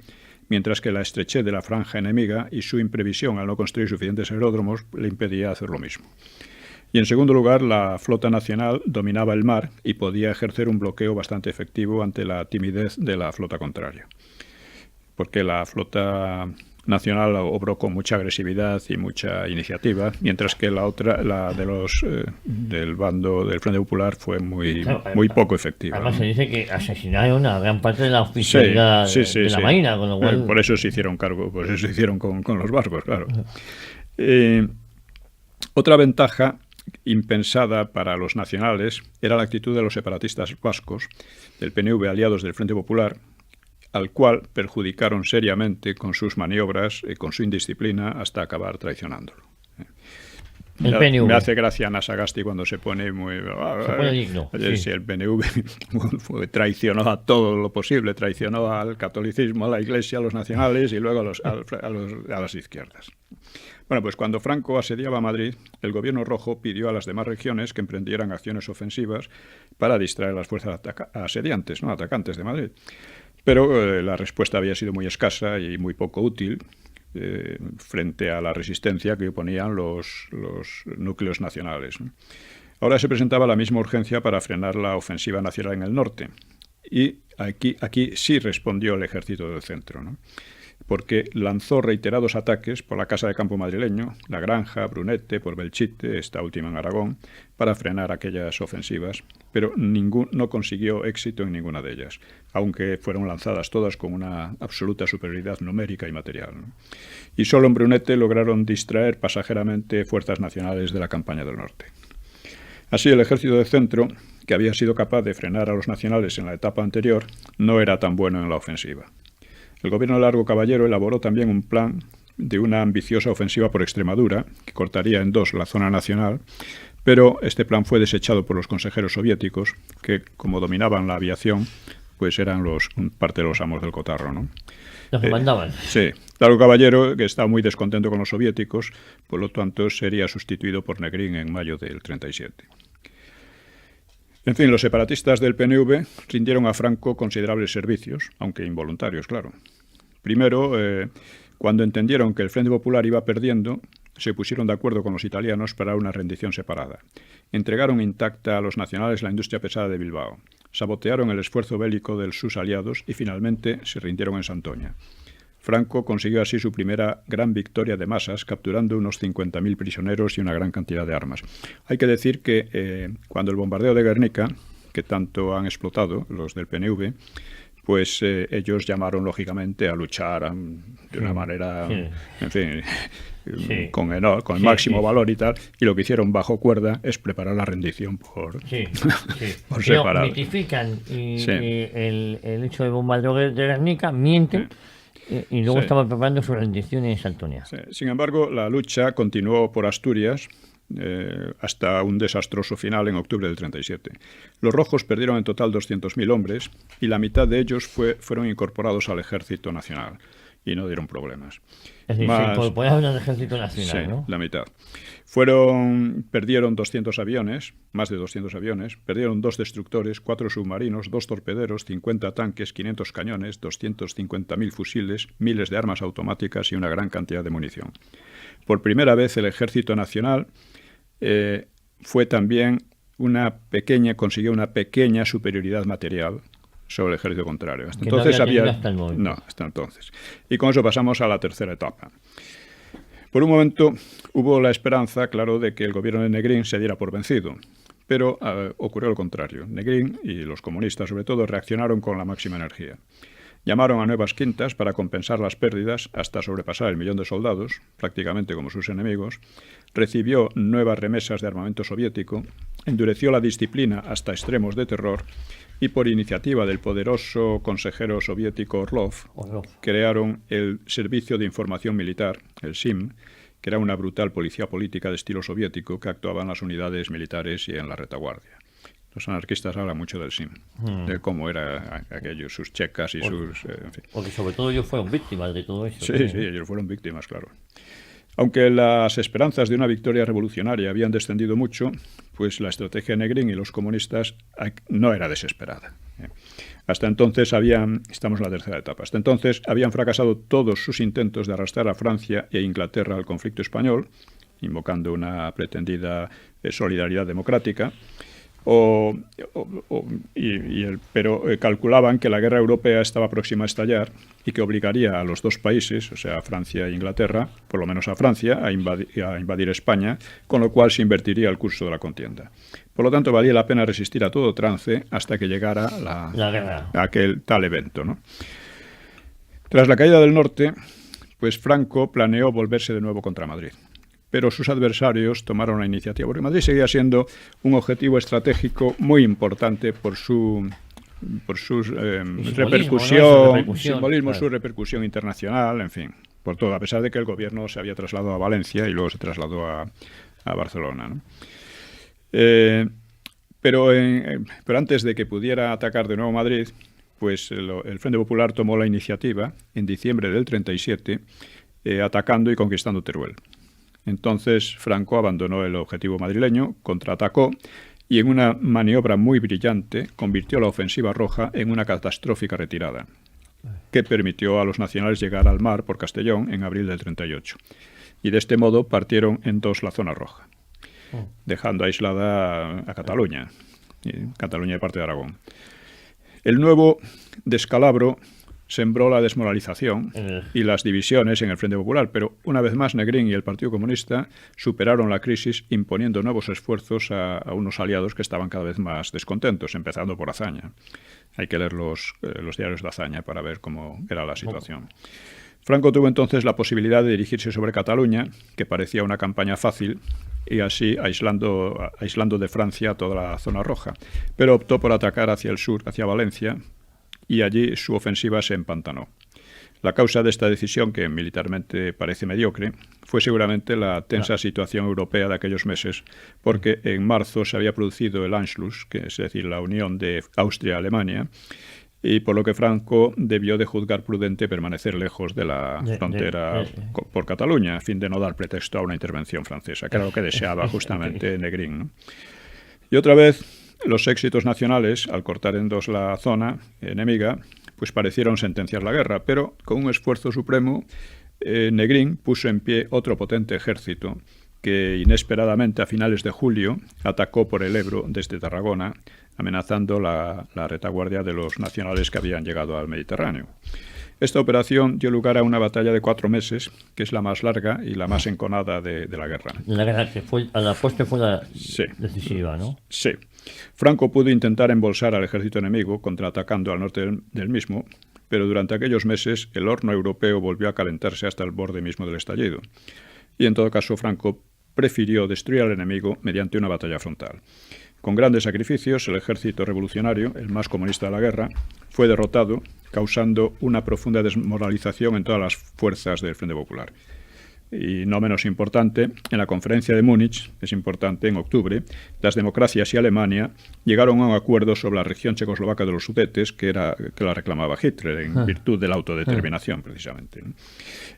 mientras que la estrechez de la franja enemiga y su imprevisión al no construir suficientes aeródromos le impedía hacer lo mismo. Y en segundo lugar, la flota nacional dominaba el mar y podía ejercer un bloqueo bastante efectivo ante la timidez de la flota contraria, porque la flota nacional obró con mucha agresividad y mucha iniciativa, mientras que la otra, la de los del bando del Frente Popular, fue muy poco efectiva. Además, se dice que asesinaron a gran parte de la oficialidad de la Marina, con lo cual... Por eso se hicieron cargo, por eso se hicieron con los barcos, claro. Otra ventaja impensada para los nacionales era la actitud de los separatistas vascos del PNV, aliados del Frente Popular, al cual perjudicaron seriamente con sus maniobras y con su indisciplina hasta acabar traicionándolo. El PNV. Me hace gracia Nasagasti cuando se pone muy... Se pone digno. Sí, el PNV traicionó a todo lo posible, traicionó al catolicismo, a la Iglesia, a los nacionales y luego a las izquierdas. Bueno, pues cuando Franco asediaba Madrid, el gobierno rojo pidió a las demás regiones que emprendieran acciones ofensivas para distraer a las fuerzas asediantes, ¿no? Atacantes de Madrid. Pero la respuesta había sido muy escasa y muy poco útil frente a la resistencia que oponían los núcleos nacionales, ¿no? Ahora se presentaba la misma urgencia para frenar la ofensiva nacional en el norte. Y aquí sí respondió el ejército del centro, ¿no? Porque lanzó reiterados ataques por la Casa de Campo madrileño, La Granja, Brunete, por Belchite, esta última en Aragón, para frenar aquellas ofensivas, pero no consiguió éxito en ninguna de ellas, aunque fueron lanzadas todas con una absoluta superioridad numérica y material, ¿no? Y solo en Brunete lograron distraer pasajeramente fuerzas nacionales de la campaña del norte. Así, el ejército del centro, que había sido capaz de frenar a los nacionales en la etapa anterior, no era tan bueno en la ofensiva. El gobierno de Largo Caballero elaboró también un plan de una ambiciosa ofensiva por Extremadura, que cortaría en 2 la zona nacional, pero este plan fue desechado por los consejeros soviéticos, que, como dominaban la aviación, pues eran parte de los amos del cotarro, ¿no? Los que mandaban. Sí. Largo Caballero, que estaba muy descontento con los soviéticos, por lo tanto sería sustituido por Negrín en mayo del 37. En fin, los separatistas del PNV rindieron a Franco considerables servicios, aunque involuntarios, claro. Primero, cuando entendieron que el Frente Popular iba perdiendo, se pusieron de acuerdo con los italianos para una rendición separada. Entregaron intacta a los nacionales la industria pesada de Bilbao, sabotearon el esfuerzo bélico de sus aliados y finalmente se rindieron en Santoña. Franco consiguió así su primera gran victoria de masas, capturando unos 50.000 prisioneros y una gran cantidad de armas. Hay que decir que cuando el bombardeo de Guernica, que tanto han explotado los del PNV, pues ellos llamaron lógicamente a luchar de una manera, en fin, con el máximo valor y tal, y lo que hicieron bajo cuerda es preparar la rendición por separado. Mitifican el hecho de bombardeo de Guernica, mienten. Y luego estaban preparando su rendición en Santoña. Sí. Sin embargo, la lucha continuó por Asturias hasta un desastroso final en octubre del 37. Los rojos perdieron en total 200.000 hombres y la mitad de ellos fueron incorporados al Ejército Nacional y no dieron problemas. Es decir, se incorporaron al Ejército Nacional, sí, ¿no? La mitad. Perdieron 200 aviones, más de 200 aviones, perdieron 2 destructores, 4 submarinos, 2 torpederos, 50 tanques, 500 cañones, 250.000 fusiles, miles de armas automáticas y una gran cantidad de munición. Por primera vez el Ejército Nacional consiguió una pequeña superioridad material sobre el ejército contrario. Hasta entonces. Y con eso pasamos a la tercera etapa. Por un momento hubo la esperanza, claro, de que el gobierno de Negrín se diera por vencido, pero ocurrió lo contrario. Negrín y los comunistas, sobre todo, reaccionaron con la máxima energía. Llamaron a nuevas quintas para compensar las pérdidas hasta sobrepasar el 1.000.000 de soldados, prácticamente como sus enemigos, recibió nuevas remesas de armamento soviético, endureció la disciplina hasta extremos de terror y por iniciativa del poderoso consejero soviético Orlov, crearon el Servicio de Información Militar, el SIM, que era una brutal policía política de estilo soviético que actuaba en las unidades militares y en la retaguardia. Los anarquistas hablan mucho del SIM, de cómo era aquello, sus checas y en fin. Porque sobre todo ellos fueron víctimas de todo eso. Sí, ellos fueron víctimas, claro. Aunque las esperanzas de una victoria revolucionaria habían descendido mucho, pues la estrategia de Negrín y los comunistas no era desesperada. Hasta entonces estamos en la tercera etapa, hasta entonces habían fracasado todos sus intentos de arrastrar a Francia e Inglaterra al conflicto español, invocando una pretendida solidaridad democrática, pero calculaban que la guerra europea estaba próxima a estallar y que obligaría a los dos países, o sea, a Francia e Inglaterra, por lo menos a Francia, a invadir España, con lo cual se invertiría el curso de la contienda. Por lo tanto, valía la pena resistir a todo trance hasta que llegara aquel tal evento, ¿no? Tras la caída del norte, pues Franco planeó volverse de nuevo contra Madrid. Pero sus adversarios tomaron la iniciativa, porque Madrid seguía siendo un objetivo estratégico muy importante por su simbolismo, su repercusión internacional, en fin, por todo, a pesar de que el gobierno se había trasladado a Valencia y luego se trasladó a Barcelona, ¿no? Pero antes de que pudiera atacar de nuevo Madrid, pues el Frente Popular tomó la iniciativa en diciembre del 37, atacando y conquistando Teruel. Entonces Franco abandonó el objetivo madrileño, contraatacó y en una maniobra muy brillante convirtió la ofensiva roja en una catastrófica retirada, que permitió a los nacionales llegar al mar por Castellón en abril del 38. Y de este modo partieron en dos la zona roja, dejando aislada a Cataluña y parte de Aragón. El nuevo descalabro sembró la desmoralización y las divisiones en el Frente Popular, pero una vez más Negrín y el Partido Comunista superaron la crisis imponiendo nuevos esfuerzos a unos aliados que estaban cada vez más descontentos, empezando por Azaña. Hay que leer los diarios de Azaña para ver cómo era la situación. Franco tuvo entonces la posibilidad de dirigirse sobre Cataluña, que parecía una campaña fácil, y así aislando de Francia toda la zona roja, pero optó por atacar hacia el sur, hacia Valencia, y allí su ofensiva se empantanó. La causa de esta decisión, que militarmente parece mediocre, fue seguramente la tensa situación europea de aquellos meses, porque en marzo se había producido el Anschluss, que es decir, la unión de Austria y Alemania, y por lo que Franco debió de juzgar prudente permanecer lejos de la frontera por Cataluña, a fin de no dar pretexto a una intervención francesa, que era lo que deseaba justamente Negrín, ¿no? Y otra vez, los éxitos nacionales, al cortar en dos la zona enemiga, pues parecieron sentenciar la guerra, pero con un esfuerzo supremo, Negrín puso en pie otro potente ejército que inesperadamente a finales de julio atacó por el Ebro desde Tarragona, amenazando la retaguardia de los nacionales que habían llegado al Mediterráneo. Esta operación dio lugar a una batalla de 4 meses, que es la más larga y la más enconada de la guerra. La guerra que fue, a la postre fue la Sí. decisiva, ¿no? Sí. Franco pudo intentar embolsar al ejército enemigo, contraatacando al norte del mismo, pero durante aquellos meses el horno europeo volvió a calentarse hasta el borde mismo del estallido. Y en todo caso, Franco prefirió destruir al enemigo mediante una batalla frontal. Con grandes sacrificios, el ejército revolucionario, el más comunista de la guerra, fue derrotado, causando una profunda desmoralización en todas las fuerzas del Frente Popular. Y no menos importante, en la conferencia de Múnich, que es importante, en octubre, las democracias y Alemania llegaron a un acuerdo sobre la región checoslovaca de los Sudetes, que la reclamaba Hitler, en virtud de la autodeterminación, precisamente.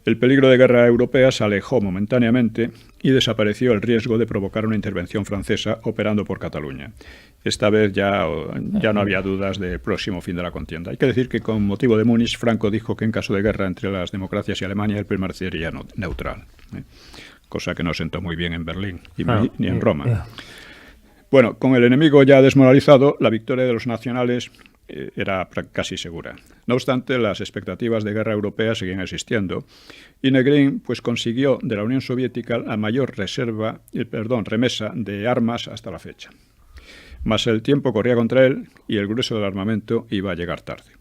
El peligro de guerra europea se alejó momentáneamente y desapareció el riesgo de provocar una intervención francesa operando por Cataluña. Esta vez ya no había dudas del próximo fin de la contienda. Hay que decir que con motivo de Múnich, Franco dijo que en caso de guerra entre las democracias y Alemania, él permanecería neutral. Cosa que no sentó muy bien en Berlín ni en Roma. Bueno, con el enemigo ya desmoralizado, la victoria de los nacionales era casi segura. No obstante, las expectativas de guerra europea seguían existiendo y Negrín pues consiguió de la Unión Soviética la mayor remesa de armas hasta la fecha. Mas el tiempo corría contra él y el grueso del armamento iba a llegar tarde.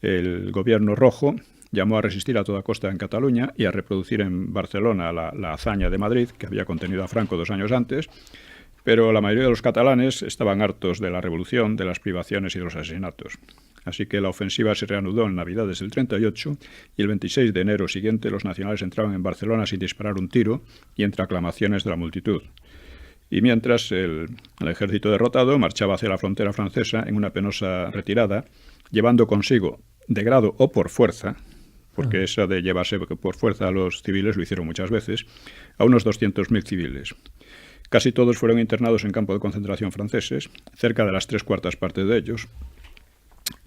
El gobierno rojo llamó a resistir a toda costa en Cataluña y a reproducir en Barcelona la hazaña de Madrid, que había contenido a Franco 2 años antes, pero la mayoría de los catalanes estaban hartos de la revolución, de las privaciones y de los asesinatos. Así que la ofensiva se reanudó en Navidades del 38 y el 26 de enero siguiente los nacionales entraban en Barcelona sin disparar un tiro y entre aclamaciones de la multitud. Y mientras el ejército derrotado marchaba hacia la frontera francesa en una penosa retirada, llevando consigo, de grado o por fuerza, porque eso de llevarse por fuerza a los civiles lo hicieron muchas veces, a unos 200.000 civiles. Casi todos fueron internados en campos de concentración franceses, cerca de las 3/4 partes de ellos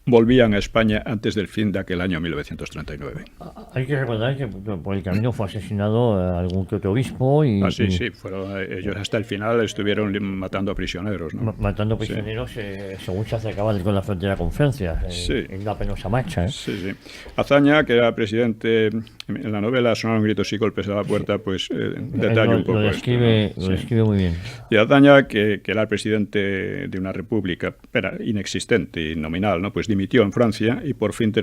volvían a España antes del fin de aquel año 1939. Hay que recordar que por el camino fue asesinado algún que otro obispo y... Sí, ellos hasta el final estuvieron matando a prisioneros, ¿no? Matando prisioneros según se acercaban con la frontera con Francia, en una penosa marcha. Sí. Azaña, que era presidente, en la novela Sonaron gritos y golpes a la puerta, pues detalla un poco lo describe muy bien. Y Azaña, que era el presidente de una república inexistente y nominal, ¿no? Pues dimitió en Francia y por fin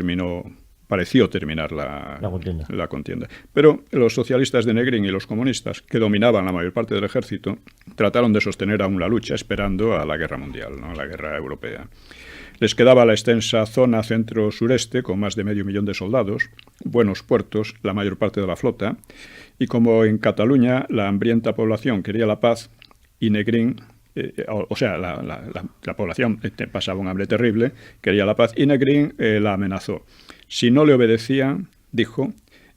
pareció terminar la contienda. Pero los socialistas de Negrín y los comunistas, que dominaban la mayor parte del ejército, trataron de sostener aún la lucha esperando a la guerra mundial, ¿no? La guerra europea. Les quedaba la extensa zona centro-sureste con más de 500.000 de soldados, buenos puertos, la mayor parte de la flota, y como en Cataluña la hambrienta población quería la paz y Negrín... la población pasaba un hambre terrible, quería la paz, y Negrín la amenazó. Si no le obedecían, dijo,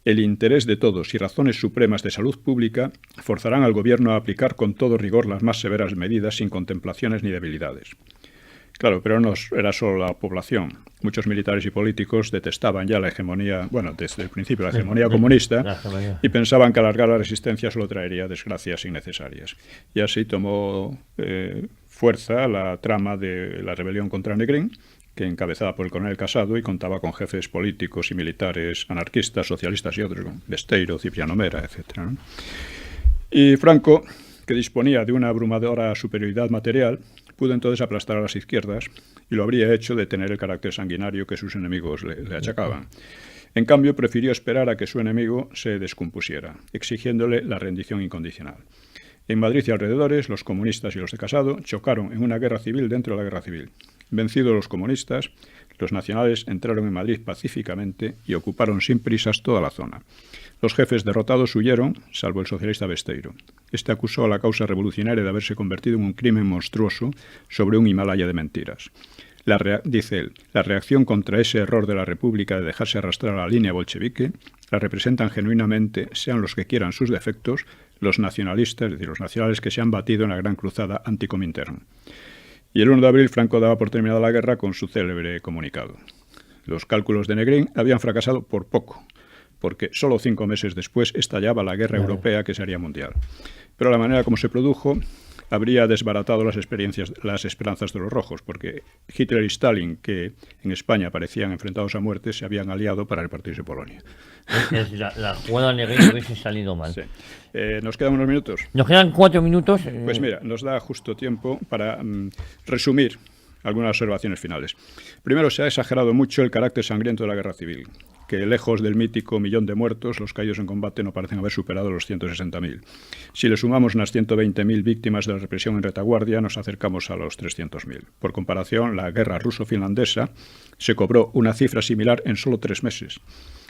el interés de todos y razones supremas de salud pública forzarán al gobierno a aplicar con todo rigor las más severas medidas sin contemplaciones ni debilidades. Claro, pero no era solo la población. Muchos militares y políticos detestaban ya la hegemonía, desde el principio la hegemonía comunista, y pensaban que alargar la resistencia solo traería desgracias innecesarias. Y así tomó fuerza la trama de la rebelión contra Negrín, que encabezada por el coronel Casado y contaba con jefes políticos y militares anarquistas, socialistas y otros, Besteiro, Cipriano Mera, etc., ¿no? Y Franco, que disponía de una abrumadora superioridad material, pudo entonces aplastar a las izquierdas y lo habría hecho de tener el carácter sanguinario que sus enemigos le achacaban. En cambio, prefirió esperar a que su enemigo se descompusiera, exigiéndole la rendición incondicional. En Madrid y alrededores, los comunistas y los de Casado chocaron en una guerra civil dentro de la guerra civil. Vencidos los comunistas, los nacionales entraron en Madrid pacíficamente y ocuparon sin prisas toda la zona. Los jefes derrotados huyeron, salvo el socialista Besteiro. Este acusó a la causa revolucionaria de haberse convertido en un crimen monstruoso sobre un Himalaya de mentiras. Dice él, la reacción contra ese error de la República de dejarse arrastrar a la línea bolchevique la representan genuinamente, sean los que quieran sus defectos, los nacionalistas, es decir, los nacionales que se han batido en la gran cruzada anticomintern. Y el 1 de abril Franco daba por terminada la guerra con su célebre comunicado. Los cálculos de Negrín habían fracasado por poco, porque solo 5 meses después estallaba la guerra europea que sería mundial. Pero la manera como se produjo habría desbaratado las esperanzas de los rojos, porque Hitler y Stalin, que en España parecían enfrentados a muerte, se habían aliado para repartirse Polonia. La jugada negra hubiese salido mal. Sí. ¿Nos quedan unos minutos? Nos quedan 4 minutos. Pues mira, nos da justo tiempo para resumir algunas observaciones finales. Primero, se ha exagerado mucho el carácter sangriento de la guerra civil, que lejos del mítico 1.000.000 de muertos, los caídos en combate no parecen haber superado los 160.000. Si le sumamos unas 120.000 víctimas de la represión en retaguardia, nos acercamos a los 300.000. Por comparación, la guerra ruso-finlandesa se cobró una cifra similar en solo 3 meses.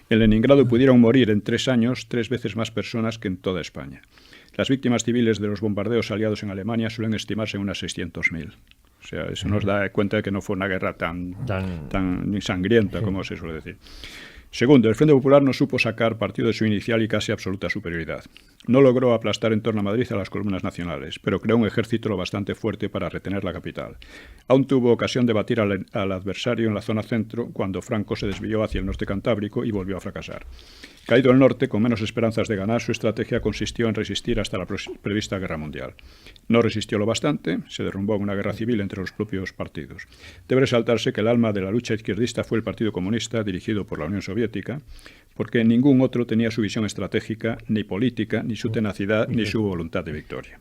En Leningrado pudieron morir en 3 años 3 veces más personas que en toda España. Las víctimas civiles de los bombardeos aliados en Alemania suelen estimarse en unas 600.000. O sea, eso nos da cuenta de que no fue una guerra tan sangrienta como se suele decir. Segundo, el Frente Popular no supo sacar partido de su inicial y casi absoluta superioridad. No logró aplastar en torno a Madrid a las columnas nacionales, pero creó un ejército lo bastante fuerte para retener la capital. Aún tuvo ocasión de batir al adversario en la zona centro cuando Franco se desvió hacia el norte cantábrico y volvió a fracasar. Caído el norte, con menos esperanzas de ganar, su estrategia consistió en resistir hasta la prevista guerra mundial. No resistió lo bastante, se derrumbó en una guerra civil entre los propios partidos. Debe resaltarse que el alma de la lucha izquierdista fue el Partido Comunista, dirigido por la Unión Soviética, porque ningún otro tenía su visión estratégica, ni política, ni su tenacidad, ni su voluntad de victoria.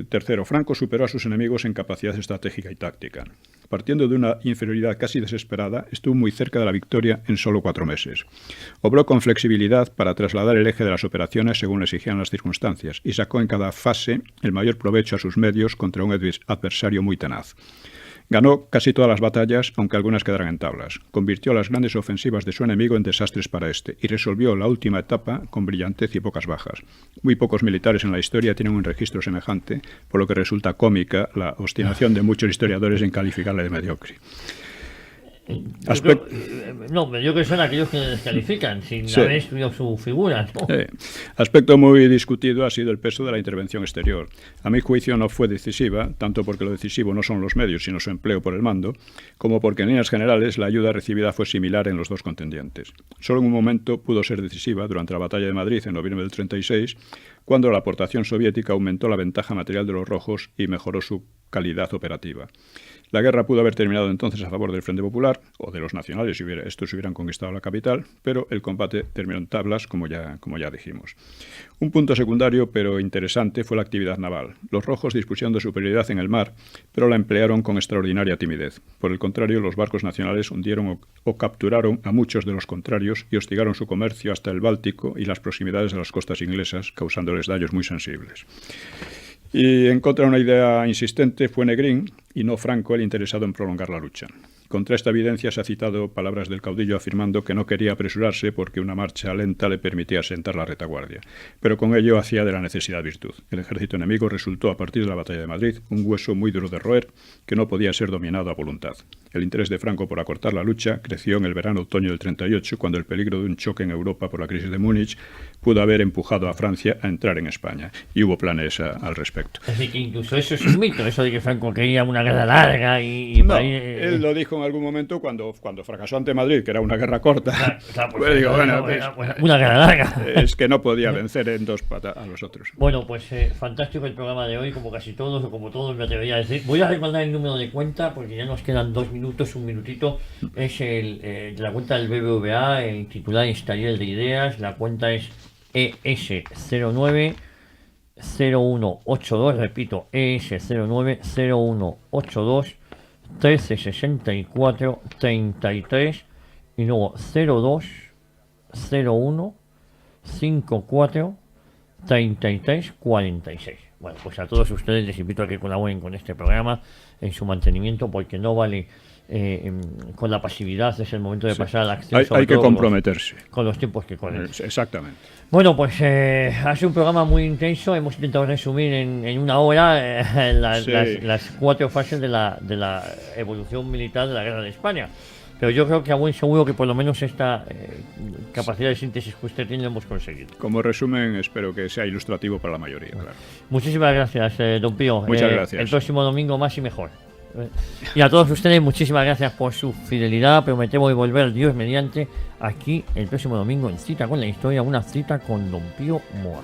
Tercero, Franco superó a sus enemigos en capacidad estratégica y táctica. Partiendo de una inferioridad casi desesperada, estuvo muy cerca de la victoria en solo 4 meses. Obró con flexibilidad para trasladar el eje de las operaciones según le exigían las circunstancias y sacó en cada fase el mayor provecho a sus medios contra un adversario muy tenaz. Ganó casi todas las batallas, aunque algunas quedaran en tablas. Convirtió las grandes ofensivas de su enemigo en desastres para este y resolvió la última etapa con brillantez y pocas bajas. Muy pocos militares en la historia tienen un registro semejante, por lo que resulta cómica la obstinación de muchos historiadores en calificarle de mediocre. Mediocres son aquellos que descalifican sin haber estudiado su figura, ¿no? Aspecto muy discutido ha sido el peso de la intervención exterior. A mi juicio no fue decisiva, tanto porque lo decisivo no son los medios, sino su empleo por el mando, como porque en líneas generales la ayuda recibida fue similar en los dos contendientes. Solo en un momento pudo ser decisiva, durante la batalla de Madrid en noviembre del 36, cuando la aportación soviética aumentó la ventaja material de los rojos y mejoró su calidad operativa. La guerra pudo haber terminado entonces a favor del Frente Popular o de los nacionales si estos hubieran conquistado la capital, pero el combate terminó en tablas, como ya dijimos. Un punto secundario, pero interesante, fue la actividad naval. Los rojos dispusieron de superioridad en el mar, pero la emplearon con extraordinaria timidez. Por el contrario, los barcos nacionales hundieron o capturaron a muchos de los contrarios y hostigaron su comercio hasta el Báltico y las proximidades de las costas inglesas, causándoles daños muy sensibles. Y en contra de una idea insistente fue Negrín y no Franco el interesado en prolongar la lucha. Contra esta evidencia se ha citado palabras del caudillo afirmando que no quería apresurarse porque una marcha lenta le permitía asentar la retaguardia, pero con ello hacía de la necesidad virtud. El ejército enemigo resultó a partir de la batalla de Madrid un hueso muy duro de roer que no podía ser dominado a voluntad. El interés de Franco por acortar la lucha creció en el verano-otoño del 38, cuando el peligro de un choque en Europa por la crisis de Múnich pudo haber empujado a Francia a entrar en España, y hubo planes al respecto. Así que incluso eso es un mito, eso de que Franco quería una guerra larga y no, él lo dijo en algún momento cuando fracasó ante Madrid, que era una guerra corta. Una guerra larga. Es que no podía vencer en 2 patas a los otros. Bueno, pues fantástico el programa de hoy, como casi todos, o como todos me atrevería a decir. Voy a recordar el número de cuenta, porque ya nos quedan 2 minutos, un minutito. Es la cuenta del BBVA, el titular es Taller de Ideas, la cuenta es ES090182, repito, ES090182 1364 33 y luego 02 01 54 33 46. Bueno, pues a todos ustedes les invito a que colaboren con este programa en su mantenimiento, porque no vale con la pasividad, es el momento de pasar a la acción. Hay que comprometerse con los tiempos que corren. Exactamente. Bueno, pues ha sido un programa muy intenso. Hemos intentado resumir en una hora las 4 fases de la evolución militar de la guerra de España. Pero yo creo que a buen seguro que por lo menos esta capacidad de síntesis que usted tiene lo hemos conseguido. Como resumen, espero que sea ilustrativo para la mayoría. Claro. Muchísimas gracias, don Pío. Muchas gracias. El próximo domingo más y mejor. Y a todos ustedes, muchísimas gracias por su fidelidad. Prometemos volver, Dios mediante, aquí el próximo domingo en Cita con la Historia, una cita con don Pío Moa.